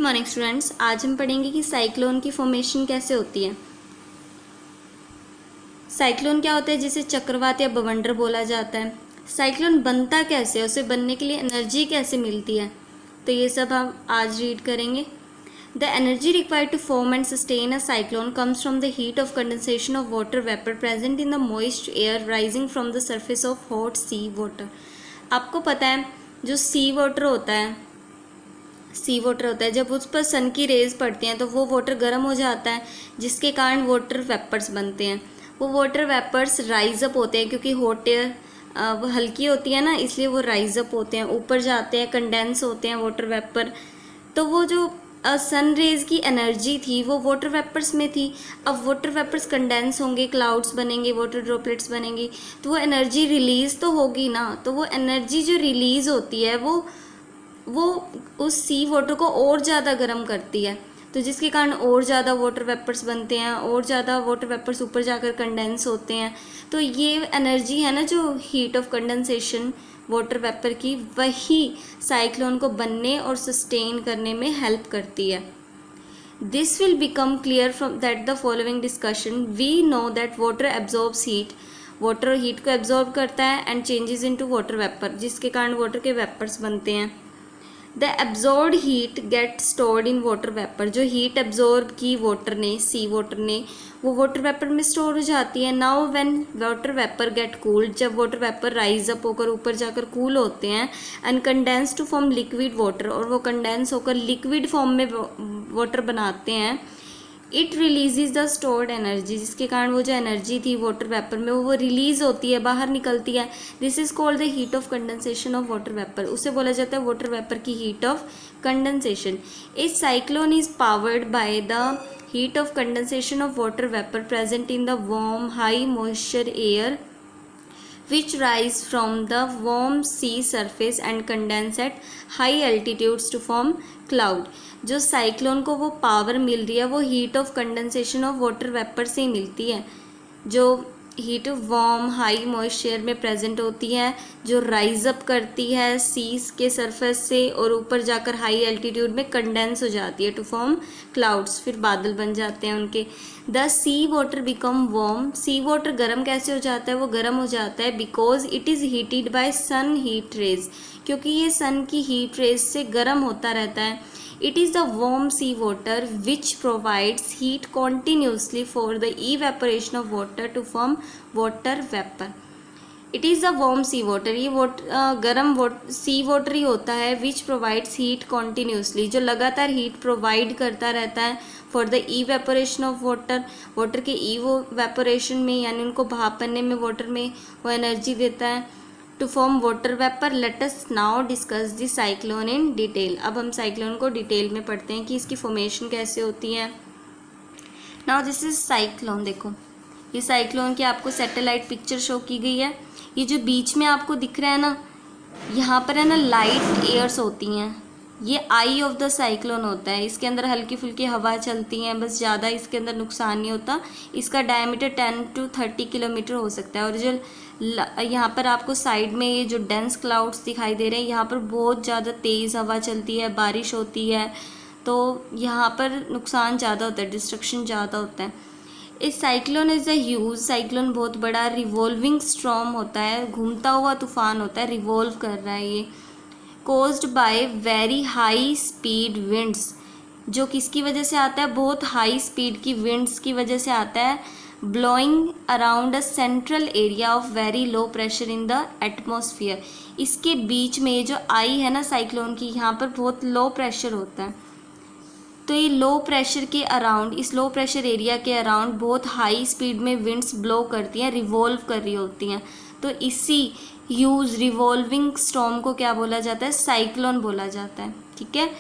Morning students, आज हम पढ़ेंगे कि साइक्लोन की फॉर्मेशन कैसे होती है। साइक्लोन क्या होता है, जिसे चक्रवात या बवंडर बोला जाता है। साइक्लोन बनता कैसे है, उसे बनने के लिए एनर्जी कैसे मिलती है, तो ये सब हम आज रीड करेंगे। The energy required to form and sustain a cyclone comes from the heat of condensation of water vapour present in the moist air rising from the surface of hot sea water. आपको पता है जो सी water होता है, जब उस पर सन की रेज पड़ती हैं तो वो वाटर गर्म हो जाता है, जिसके कारण वाटर वेपर्स बनते हैं। वो वाटर वेपर्स राइज अप होते हैं क्योंकि हॉट एयर वो हल्की होती है ना, इसलिए वो राइज अप होते हैं, ऊपर जाते हैं, कंडेंस होते हैं वाटर वेपर। तो वो जो सन रेज की एनर्जी थी वो वाटर वेपर्स में थी। अब वाटर वेपर्स कंडेंस होंगे, क्लाउड्स बनेंगे, वाटर ड्रॉपलेट्स बनेंगी, तो वो एनर्जी रिलीज तो होगी ना। तो वो एनर्जी जो रिलीज होती है वो उस सी वाटर को और ज़्यादा गर्म करती है, तो जिसके कारण और ज़्यादा वाटर वेपर्स बनते हैं, और ज़्यादा वाटर वेपर्स ऊपर जाकर कंडेंस होते हैं। तो ये एनर्जी है ना जो heat of condensation water vapour की, वही साइक्लोन को बनने और सस्टेन करने में हेल्प करती है। This will become clear from that the following discussion. We know that water absorbs heat, water heat को एब्जॉर्ब करता है and changes into water vapour, जिसके कारण वाटर के वेपर्स बनते हैं। The absorbed heat get stored in water vapour. जो heat absorb की वाटर ने, सी वाटर ने, वो वाटर वेपर में स्टोर हो जाती है। Now when water vapour get cooled, जब वाटर वेपर राइज अप होकर ऊपर जाकर कूल होते हैं and condense to form liquid water, और वो कंडेंस होकर लिक्विड फॉर्म में वाटर बनाते हैं, it releases the stored energy, जिसके कारण वो जो एनर्जी थी वाटर वेपर में वो रिलीज होती है, बाहर निकलती है। This is called the heat of condensation of water vapour. उसे बोला जाता है वाटर वेपर की heat of condensation. A cyclone is powered by the heat of condensation of water vapour present in the warm high moisture air which rise from the warm sea surface and condense at high altitudes to form cloud। जो cyclone को वो power मिल रही है वो heat of condensation of water vapour से ही मिलती है, जो हीट वार्म हाई मॉइस्चर में प्रेजेंट होती है, जो राइज अप करती है सीज के सरफेस से और ऊपर जाकर हाई एल्टीट्यूड में कंडेंस हो जाती है टू फॉर्म क्लाउड्स, फिर बादल बन जाते हैं उनके। The sea water become warm. Sea water गर्म कैसे हो जाता है, वो गर्म हो जाता है because it is heated by sun heat rays, क्योंकि ये सन की हीट रेज से गर्म होता रहता है। It is the warm sea water which provides heat continuously for the evaporation of water to form water vapor। It is the warm sea water, ये गर्म सी वाटर ही होता है which provides heat continuously, जो लगातार heat provide करता रहता है for the evaporation of water, water के evaporation में यानी उनको भाप बनने में वाटर में वो एनर्जी देता है to form water vapour. Let us now discuss the cyclone in detail. अब हम साइक्लोन को डिटेल में पढ़ते हैं कि इसकी फॉर्मेशन कैसे होती है। Now this is cyclone. देखो ये साइक्लोन की आपको सैटेलाइट पिक्चर शो की गई है। ये जो बीच में आपको दिख रहा है ना, यहाँ पर है ना लाइट एयर्स होती हैं, ये आई ऑफ द साइक्लोन होता है। इसके अंदर हल्की फुल्की हवा चलती हैं, बस ज़्यादा इसके अंदर नुकसान नहीं होता। इसका डायमीटर 10 to 30 किलोमीटर हो सकता है। और जो यहाँ पर आपको साइड में ये जो डेंस क्लाउड्स दिखाई दे रहे हैं, यहाँ पर बहुत ज़्यादा तेज़ हवा चलती है, बारिश होती है, तो यहाँ पर नुकसान ज़्यादा होता है, डिस्ट्रक्शन ज़्यादा होता है। इस cyclone is a huge, cyclone बहुत बड़ा रिवॉल्विंग स्टॉर्म होता है, घूमता हुआ तूफान होता है, रिवॉल्व कर रहा है ये। Caused by very high speed winds, जो किसकी वजह से आता है, बहुत हाई स्पीड की विंड्स की वजह से आता है। Blowing around a central area of very low pressure in the atmosphere. इसके बीच में ये जो आई है ना साइक्लोन की, यहाँ पर बहुत लो प्रेशर होता है, तो ये लो प्रेशर के अराउंड, इस लो प्रेशर एरिया के अराउंड बहुत हाई स्पीड में विंड्स ब्लो करती हैं, रिवॉल्व कर रही होती हैं। तो इसी ह्यूज रिवॉल्विंग स्टॉर्म को क्या बोला जाता है, साइक्लोन बोला जाता है। ठीक है।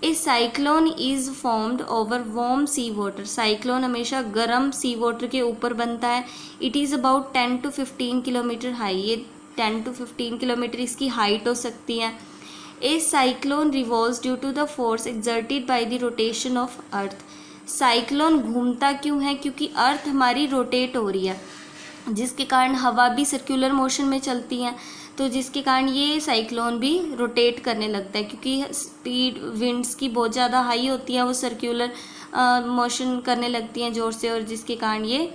A cyclone is formed over warm sea water. Cyclone हमेशा गर्म सी वाटर के ऊपर बनता है। It is about 10 to 15 kilometre high. ये 10 to 15 किलोमीटर इसकी हाइट हो सकती है। A cyclone revolves due to the force exerted by the rotation of earth. Cyclone घूमता क्यों है, क्योंकि अर्थ हमारी रोटेट हो रही है, जिसके कारण हवा भी सर्कुलर मोशन में चलती हैं। तो जिसके कारण ये साइक्लोन भी रोटेट करने लगता है, क्योंकि स्पीड विंड्स की बहुत ज़्यादा हाई होती है, वो सर्क्यूलर मोशन करने लगती हैं ज़ोर से, और जिसके कारण ये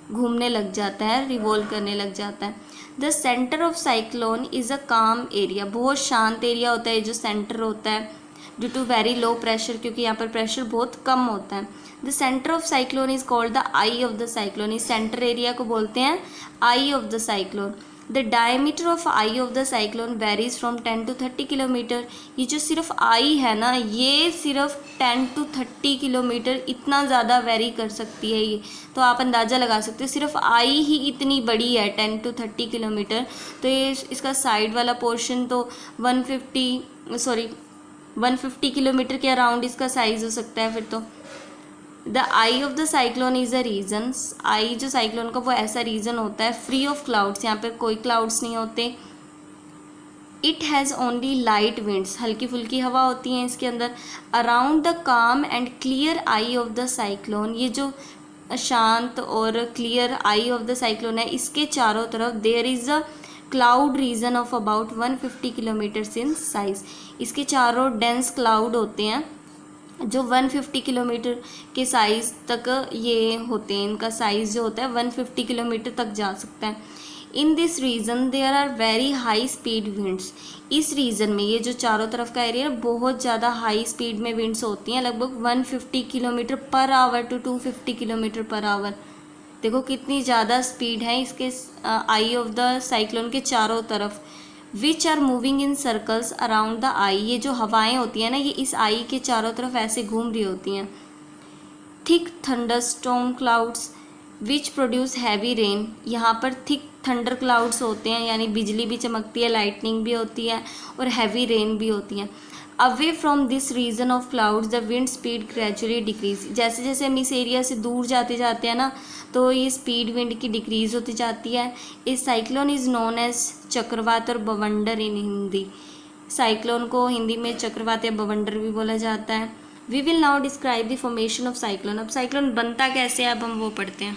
घूमने लग जाता है, रिवॉल्व करने लग जाता है। The centre of cyclone is अ काम एरिया, बहुत शांत एरिया होता है जो सेंटर होता है, due to very low pressure, क्योंकि यहाँ पर प्रेशर बहुत कम होता है। The centre of cyclone is called the eye of the cyclone, इस सेंटर एरिया को बोलते हैं eye of the cyclone. The diameter of eye of the cyclone varies from 10 to 30 kilometre. ये जो सिर्फ आई है ना, ये सिर्फ 10 to 30 किलोमीटर इतना ज़्यादा वेरी कर सकती है ये, तो आप अंदाज़ा लगा सकते हो सिर्फ आई ही इतनी बड़ी है 10 to 30 किलोमीटर। तो ये इसका साइड वाला पोर्शन तो 150 किलोमीटर के अराउंड इसका साइज़ हो सकता है फिर तो। The eye of the cyclone is a region, eye जो साइक्लोन का वो ऐसा रीजन होता है फ्री ऑफ क्लाउड्स, यहाँ पर कोई क्लाउड्स नहीं होते। It has only light winds, हल्की फुल्की हवा होती है इसके अंदर। Around the calm and clear eye of the cyclone, ये जो शांत और clear eye of the cyclone है, इसके चारों तरफ there is a cloud region of about 150 kilometres in size, इसके चारों डेंस क्लाउड होते हैं जो 150 किलोमीटर के साइज़ तक ये होते हैं, इनका साइज़ जो होता है 150 किलोमीटर तक जा सकता है। In this region there are very high speed winds, इस रीजन में ये जो चारों तरफ का एरिया बहुत ज़्यादा हाई स्पीड में विंड्स होती हैं, लगभग 150 kilometre per hour to 250 kilometre per hour. देखो कितनी ज़्यादा स्पीड है इसके आई ऑफ द साइक्लोन के चारों तरफ। Which are moving in circles around the eye, ये जो हवाएं होती हैं ना, ये इस आई के चारों तरफ ऐसे घूम रही होती हैं। Thick thunder storm clouds which produce heavy rain, यहाँ पर थिक थंडर क्लाउड्स होते हैं, यानी बिजली भी चमकती है, लाइटनिंग भी होती है और हैवी रेन भी होती है। Away from this region of clouds the wind speed gradually decrease, जैसे जैसे हम इस एरिया से दूर जाते जाते हैं ना, तो ये स्पीड विंड की डिक्रीज होती जाती है। इस साइक्लोन इज़ नोन एज चक्रवात और बवंडर इन हिंदी, साइक्लोन को हिंदी में चक्रवात या बवंडर भी बोला जाता है। We will now describe the formation of cyclone, अब साइक्लोन बनता कैसे है अब हम वो पढ़ते हैं।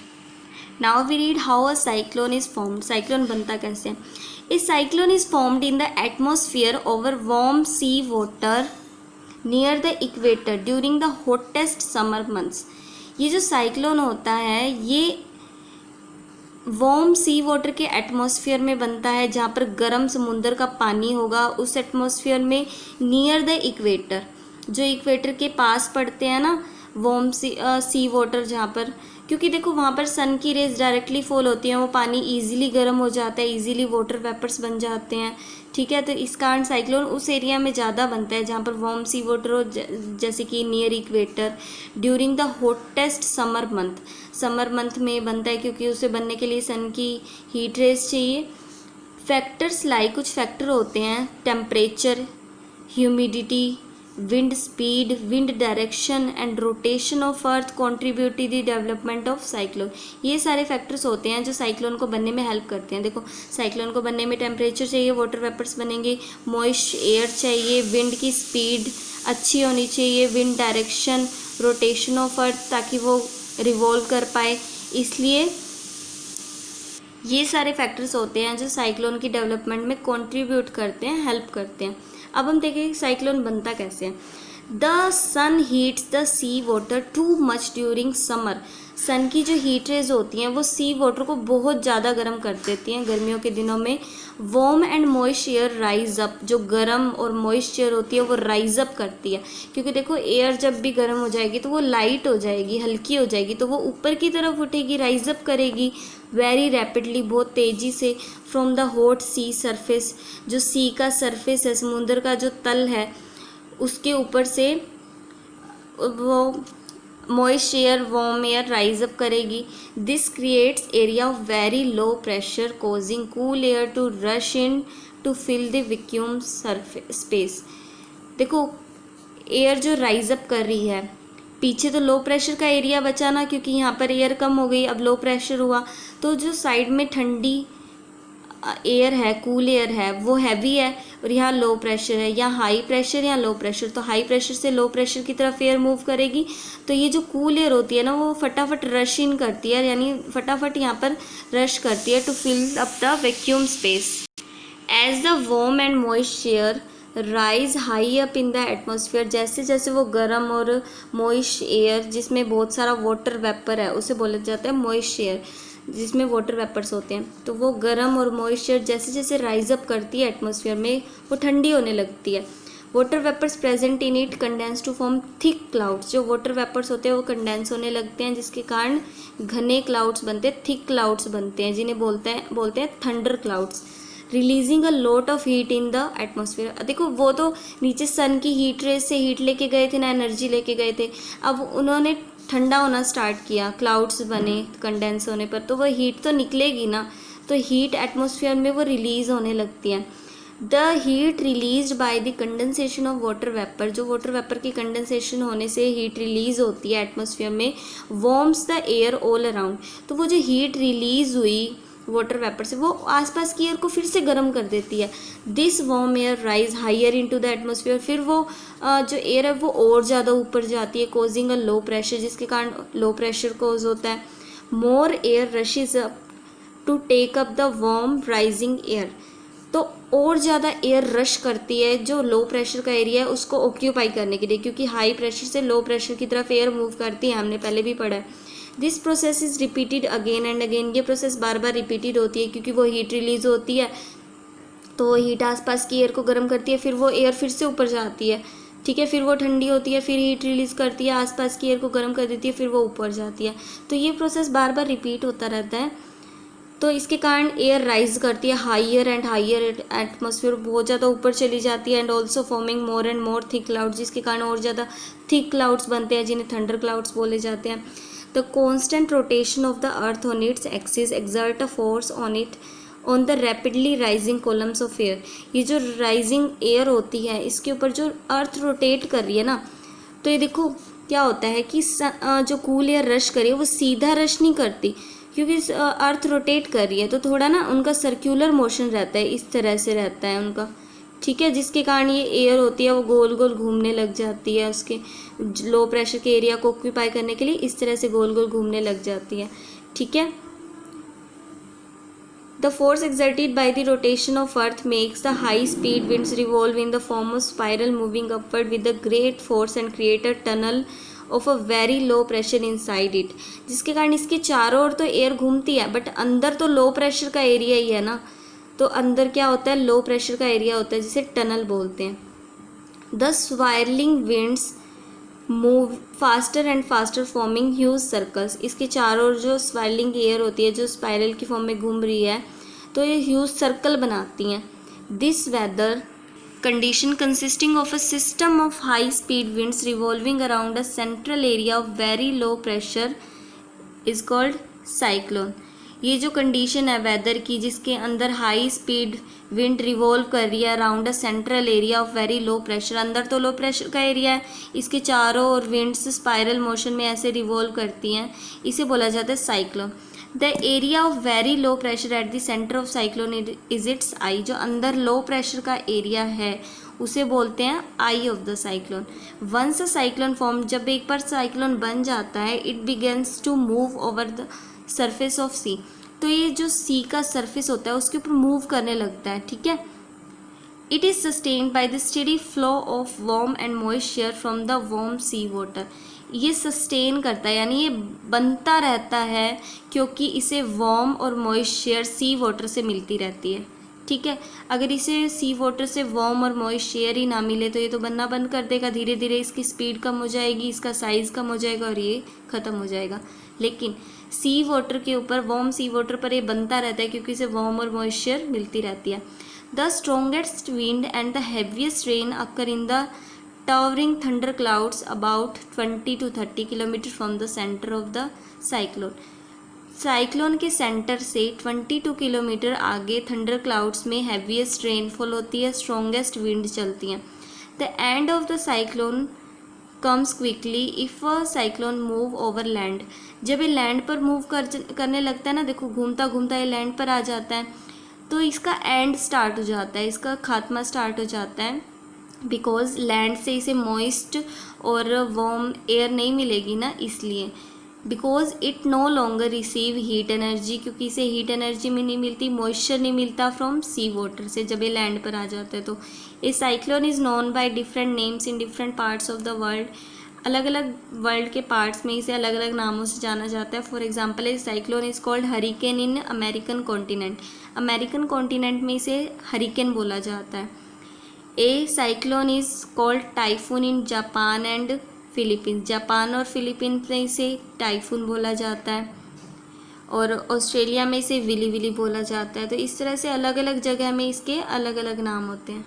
Now we read how a cyclone is formed, cyclone बनता कैसे। A cyclone is formed in the atmosphere over warm sea water near the equator during the hottest summer months. ये जो साइक्लोन होता है ये वार्म सी वाटर के atmosphere में बनता है, जहाँ पर गर्म समुद्र का पानी होगा, उस एटमॉस्फेयर में नियर द इक्वेटर, जो इक्वेटर के पास पड़ते हैं ना वार्म सी वाटर, जहाँ पर, क्योंकि देखो वहाँ पर सन की रेज डायरेक्टली फॉल होती हैं, वो पानी इजीली गर्म हो जाता है, इजीली वाटर वेपर्स बन जाते हैं, ठीक है। तो इस कारण साइक्लोन उस एरिया में ज़्यादा बनता है जहाँ पर वार्म सी वाटर हो, जैसे कि near equator during the hottest summer month में बनता है, क्योंकि उसे बनने के लिए सन की हीट रेज चाहिए। फैक्टर्स लाइक, कुछ फैक्टर होते हैं, temperature, humidity, wind speed, wind direction and rotation of earth contribute to the development of cyclone. ये सारे फैक्टर्स होते हैं जो साइक्लोन को बनने में हेल्प करते हैं। देखो साइक्लोन को बनने में टेम्परेचर चाहिए, वाटर वेपर्स बनेंगे, मॉइस्ट एयर चाहिए, विंड की स्पीड अच्छी होनी चाहिए, विंड डायरेक्शन, रोटेशन ऑफ अर्थ ताकि वो रिवॉल्व कर पाए, इसलिए ये सारे फैक्टर्स होते हैं जो साइक्लोन की डेवलपमेंट में कंट्रीब्यूट करते हैं, हेल्प करते हैं। अब हम देखें साइक्लोन बनता कैसे है। The sun heats the sea water too much during summer, sun की जो हीट रेज होती हैं वो सी वाटर को बहुत ज़्यादा गर्म कर देती हैं गर्मियों के दिनों में। Warm and moist air rise up, जो गर्म और मॉइस्ट एयर होती है वो राइज अप करती है, क्योंकि देखो एयर जब भी गर्म हो जाएगी तो वो लाइट हो जाएगी, हल्की हो जाएगी, तो वो ऊपर की तरफ उठेगी, राइज अप करेगी वेरी रैपिडली, बहुत तेज़ी से, from the hot sea surface, जो सी का सरफेस है, समुद्र का जो तल है, उसके ऊपर से वो moist air warm air rise up करेगी। This creates area of very low pressure causing cool air to rush in to fill the vacuum surface space. देखो एयर जो राइज अप कर रही है, पीछे तो लो प्रेशर का एरिया बचा ना, क्योंकि यहाँ पर एयर कम हो गई, अब लो प्रेशर हुआ, तो जो साइड में ठंडी एयर है, कूल एयर है, वो हैवी है, और यहाँ लो प्रेशर है, या हाई प्रेशर या लो प्रेशर, तो हाई प्रेशर से लो प्रेशर की तरफ एयर मूव करेगी, तो ये जो कूल एयर होती है ना वो फटाफट रश इन करती है, यानी फटाफट यहाँ पर रश करती है to fill up the vacuum space. As the warm and moist air rise high up in the atmosphere, जैसे जैसे वो गर्म और मॉइस्ट एयर जिसमें बहुत सारा वाटर वेपर है उसे बोला जाता है मॉइस्ट एयर, जिसमें वाटर वेपर्स होते हैं। तो वो गर्म और मॉइस्ट एयर जैसे जैसे राइज अप करती है एटमॉस्फेयर में वो ठंडी होने लगती है। Water vapours present in it condense to form thick clouds, जो वाटर वेपर्स होते हैं वो कंडेंस होने लगते हैं जिसके कारण घने क्लाउड्स बनते हैं, थिक क्लाउड्स बनते हैं, जिन्हें बोलते हैं thunder clouds, releasing a lot of heat in the atmosphere. देखो वो तो नीचे सन की हीट रेज से हीट लेके गए थे ना, एनर्जी लेके गए थे, अब उन्होंने ठंडा होना स्टार्ट किया, क्लाउड्स बने कंडेंस होने पर, तो वो हीट तो निकलेगी ना, तो हीट एटमॉस्फेयर में वो रिलीज होने लगती है। The heat release by the condensation of water vapour, जो वाटर वेपर की कंडेंसेशन होने से हीट रिलीज होती है एटमॉस्फेयर में, warms the air all around. तो वो जो हीट रिलीज हुई वाटर वेपर से वो आसपास की एयर को फिर से गर्म कर देती है। This warm air rise higher into the atmosphere, फिर वो जो एयर है वो और ज़्यादा ऊपर जाती है, कोजिंग अ लो प्रेशर, जिसके कारण लो प्रेशर कोज होता है। More air rushes up to take up the warm rising air, तो और ज़्यादा एयर रश करती है जो लो प्रेशर का एरिया है उसको ऑक्यूपाई करने के लिए, क्योंकि हाई प्रेशर से लो प्रेशर की तरफ एयर मूव करती है, हमने पहले भी पढ़ा है। This process is repeated again and again, ये प्रोसेस बार बार रिपीटेड होती है क्योंकि वो हीट रिलीज होती है तो वो हीट आसपास की एयर को गर्म करती है, फिर वो एयर फिर से ऊपर जाती है, ठीक है, फिर वो ठंडी होती है, फिर हीट रिलीज करती है, आसपास की एयर को गर्म कर देती है, फिर वो ऊपर जाती है। तो ये प्रोसेस बार बार रिपीट होता रहता है। तो इसके कारण एयर राइज करती है हाइयर एंड हाइयर, एटमॉस्फेयर बहुत ज़्यादा ऊपर चली जाती है, and also forming more and more thick clouds, जिसके कारण और ज़्यादा थिक क्लाउड्स बनते हैं जिन्हें थंडर क्लाउड्स बोले जाते हैं। The constant rotation of the earth on its axis exert a force on it on the rapidly rising columns of air, ये जो राइजिंग एयर होती है इसके ऊपर जो अर्थ रोटेट कर रही है ना, तो ये देखो क्या होता है कि जो कूल एयर रश करी है वो सीधा रश नहीं करती, क्योंकि अर्थ रोटेट कर रही है तो थोड़ा ना उनका सर्क्यूलर मोशन रहता है, इस तरह से रहता है उनका, ठीक है, जिसके कारण ये एयर होती है वो गोल गोल घूमने लग जाती है, उसके लो प्रेशर के एरिया को ऑक्यूपाई करने के लिए इस तरह से गोल गोल घूमने लग जाती है, ठीक है। The force exerted by the rotation of earth makes the high speed winds revolve in the form of spiral moving upward with a great force and create a tunnel of a very low pressure inside it, जिसके कारण इसके चारों ओर तो air घूमती है but अंदर तो low pressure का एरिया ही है ना, तो अंदर क्या होता है लो प्रेशर का एरिया होता है जिसे टनल बोलते हैं। The swirling winds move faster and faster forming huge circles, इसके चारों ओर जो स्पाइरलिंग एयर होती है जो स्पाइरल की फॉर्म में घूम रही है तो ये ह्यूज सर्कल बनाती हैं। This weather condition consisting of a system of high speed winds revolving around a central area of very low pressure is called cyclone. ये जो कंडीशन है वेदर की जिसके अंदर हाई स्पीड विंड रिवॉल्व कर रही है around a central area of very low pressure, अंदर तो लो प्रेशर का एरिया है, इसके चारों ओर विंड्स स्पाइरल मोशन में ऐसे रिवॉल्व करती हैं, इसे बोला जाता है cyclone. The area of very low pressure at the centre of cyclone is it's I, जो अंदर लो प्रेशर का एरिया है उसे बोलते हैं eye of the cyclone. Once a cyclone form, जब एक बार साइक्लोन बन जाता है it begins to move over the surface of sea, तो ये जो सी का सरफेस होता है उसके ऊपर मूव करने लगता है, ठीक है। It is sustained by the steady flow of warm and moisture from the warm sea water, ये सस्टेन करता है यानी ये बनता रहता है क्योंकि इसे वार्म और मॉइस्चर सी वाटर से मिलती रहती है, ठीक है। अगर इसे सी वाटर से वार्म और मॉइस्चर ही ना मिले तो ये तो बनना बंद कर देगा, धीरे धीरे इसकी स्पीड कम हो जाएगी, इसका साइज़ कम हो जाएगा और ये ख़त्म हो जाएगा। लेकिन सी वाटर के ऊपर वार्म सी वाटर पर ये बनता रहता है क्योंकि इसे वार्म और मॉइस्चर मिलती रहती है। The strongest wind and the heaviest rain occur in the towering thunder clouds about 20 to 30 kilometre from the centre of the cyclone. Cyclone के सेंटर से 22 किलोमीटर आगे थंडर क्लाउड्स में हैवीएस्ट रेनफॉल होती है, स्ट्रॉन्गेस्ट विंड चलती हैं। The end of the cyclone comes quickly if a cyclone move over land, जब ये लैंड पर मूव करने लगता है ना, देखो घूमता घूमता ये लैंड पर आ जाता है तो इसका एंड स्टार्ट हो जाता है, इसका खात्मा स्टार्ट हो जाता है, बिकॉज लैंड से इसे मॉइस्ट और वार्म एयर नहीं मिलेगी ना, इसलिए because it no longer receive heat energy, क्योंकि इसे हीट एनर्जी में नहीं मिलती, मॉइस्चर नहीं मिलता फ्रॉम सी वाटर से जब ये लैंड पर आ जाता है। तो a cyclone is known by different names in different parts of the world. अलग अलग वर्ल्ड के पार्ट्स में इसे अलग अलग नामों से जाना जाता है। For example a cyclone is called hurricane in American continent, American continent में इसे हरिकेन बोला जाता है। A cyclone is called typhoon in Japan and Philippines, Japan और फिलीपींस में इसे टाइफून बोला जाता है, और ऑस्ट्रेलिया में इसे विली विली बोला जाता है। तो इस तरह से अलग अलग जगह में इसके अलग अलग नाम होते हैं।